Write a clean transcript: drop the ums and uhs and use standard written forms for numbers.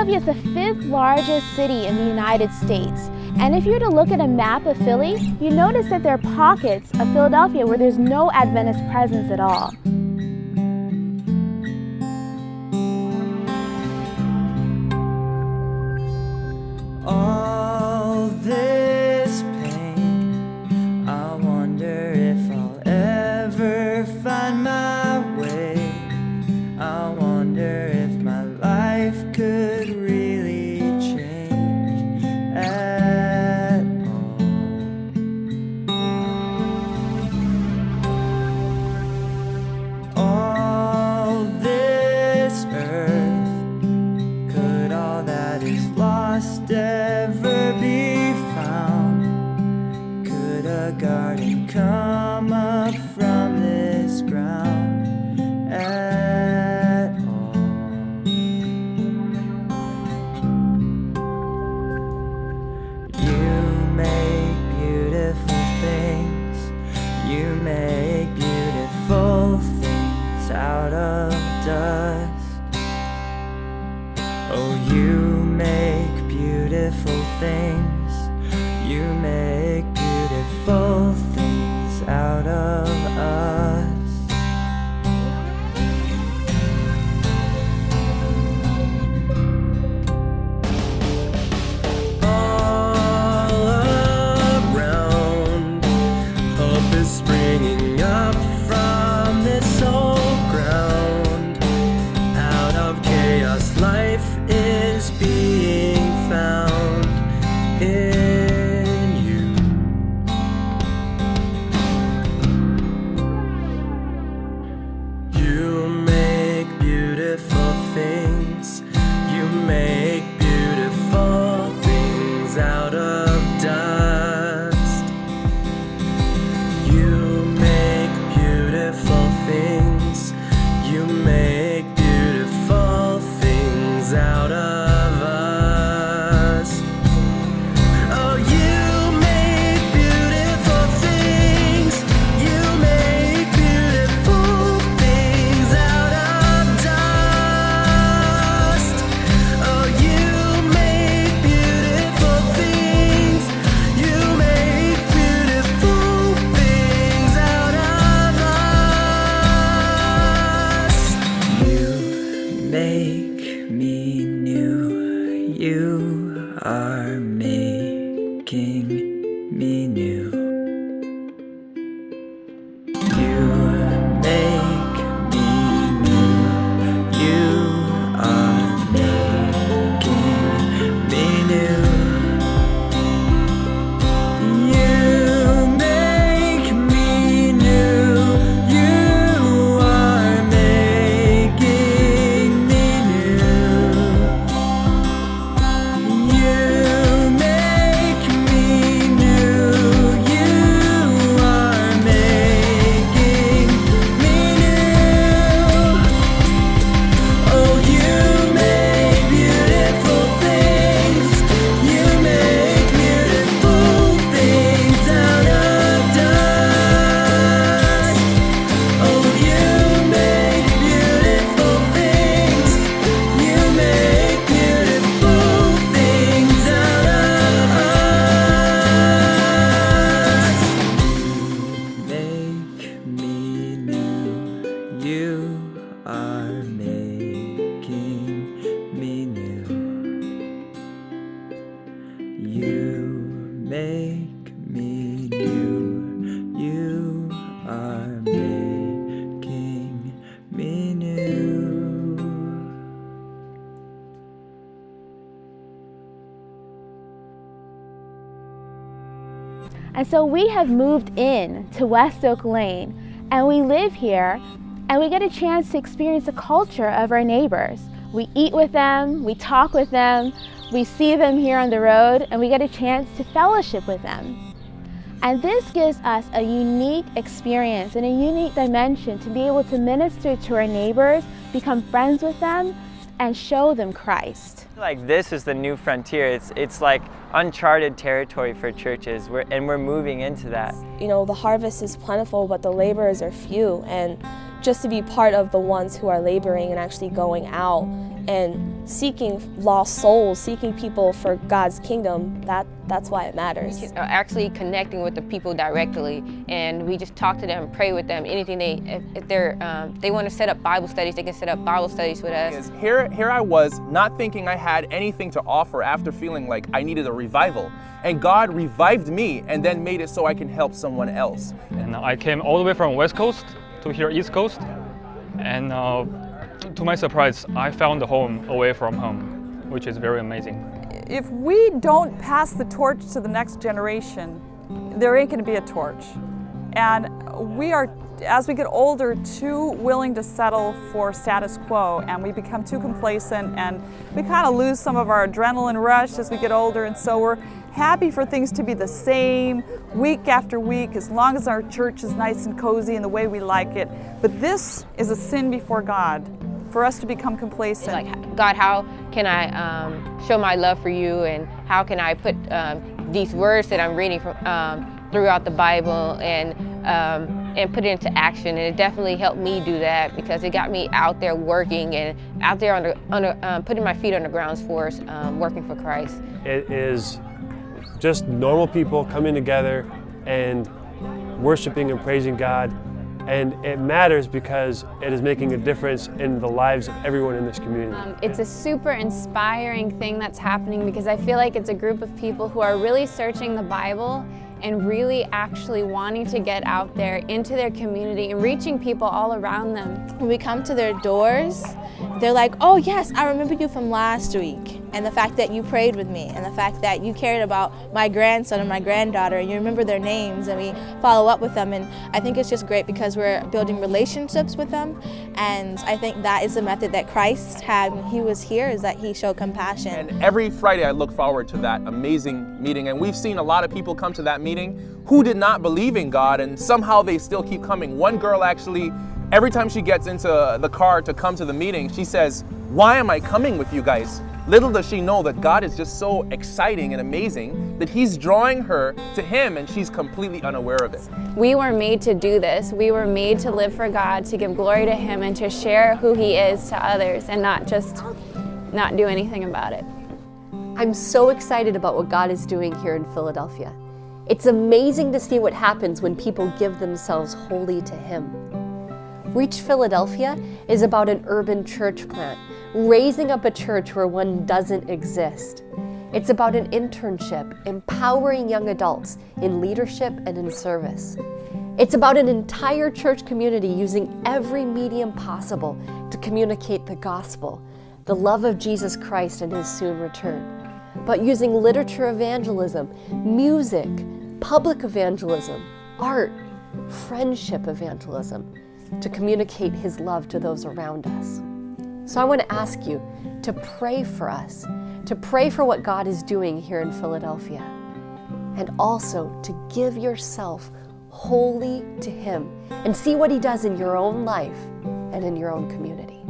Philadelphia is the 5th largest city in the United States. And if you were to look at a map of Philly, you notice that there are pockets of Philadelphia where there's no Adventist presence at all. All this pain, I wonder if I'll ever find my way. I wonder if my life could really change at all. All this earth, could all that is lost ever be found? Could a garden come up from this ground at all? You make beautiful things, you make beautiful things out of dust. Oh, you make beautiful things, you make beautiful things out of us. All around, hope is springing up from this old ground. Out of chaos, life is being found in you. You make beautiful things, you make beautiful things out of dust. You make beautiful things, you make beautiful things out of us. Oh, you make beautiful things, you make beautiful things out of dust. Oh, you make beautiful things, you make beautiful things out of us. You make me new, you are making me new. You make me new, you are making me new. You make me new, you are making me new. You make me new, you are making me new. Oh, you make beautiful things, you make beautiful things out of dust. Oh, you make beautiful things, you make beautiful things out of us. You make me new, you are making me new. You make me new, you are making me new. And so we have moved in to West Oak Lane, and we live here, and we get a chance to experience the culture of our neighbors. We eat with them, we talk with them, we see them here on the road, and we get a chance to fellowship with them. And this gives us a unique experience and a unique dimension to be able to minister to our neighbors, become friends with them, and show them Christ. Like this is the new frontier. It's like uncharted territory for churches, and we're moving into that. You know, the harvest is plentiful, but the laborers are few, and just to be part of the ones who are laboring and actually going out and seeking lost souls, seeking people for God's kingdom, that's why it matters. Actually connecting with the people directly, and we just talk to them, pray with them. Anything if they want to set up Bible studies, they can set up Bible studies with us. Here I was, not thinking I had anything to offer after feeling like I needed a revival. And God revived me and then made it so I can help someone else. And I came all the way from West Coast to here East Coast, and to my surprise, I found a home away from home, which is very amazing. If we don't pass the torch to the next generation, there ain't going to be a torch. And we are, as we get older, too willing to settle for status quo, and we become too complacent, and we kind of lose some of our adrenaline rush as we get older, and so we're happy for things to be the same week after week, as long as our church is nice and cozy in the way we like it. But this is a sin before God, for us to become complacent. Like, God, how can I show my love for you, and how can I put these words that I'm reading from throughout the Bible and put it into action? And it definitely helped me do that, because it got me out there working and out there putting my feet on the ground for working for Christ. It is just normal people coming together and worshiping and praising God. And it matters because it is making a difference in the lives of everyone in this community. It's a super inspiring thing that's happening, because I feel like it's a group of people who are really searching the Bible and really actually wanting to get out there into their community and reaching people all around them. When we come to their doors, they're like, oh yes, I remember you from last week, and the fact that you prayed with me, and the fact that you cared about my grandson and my granddaughter, and you remember their names, and we follow up with them. And I think it's just great because we're building relationships with them, and I think that is the method that Christ had when he was here, is that he showed compassion. And every Friday I look forward to that amazing meeting, and we've seen a lot of people come to that meeting who did not believe in God, and somehow they still keep coming. One girl actually, every time she gets into the car to come to the meeting, she says, "Why am I coming with you guys?" Little does she know that God is just so exciting and amazing that he's drawing her to him, and she's completely unaware of it. We were made to do this. We were made to live for God, to give glory to him, and to share who he is to others, and not just not do anything about it. I'm so excited about what God is doing here in Philadelphia. It's amazing to see what happens when people give themselves wholly to him. Reach Philadelphia is about an urban church plant, raising up a church where one doesn't exist. It's about an internship, empowering young adults in leadership and in service. It's about an entire church community using every medium possible to communicate the gospel, the love of Jesus Christ and his soon return. But using literature evangelism, music, public evangelism, art, friendship evangelism, to communicate his love to those around us. So I want to ask you to pray for us, to pray for what God is doing here in Philadelphia, and also to give yourself wholly to him and see what he does in your own life and in your own community.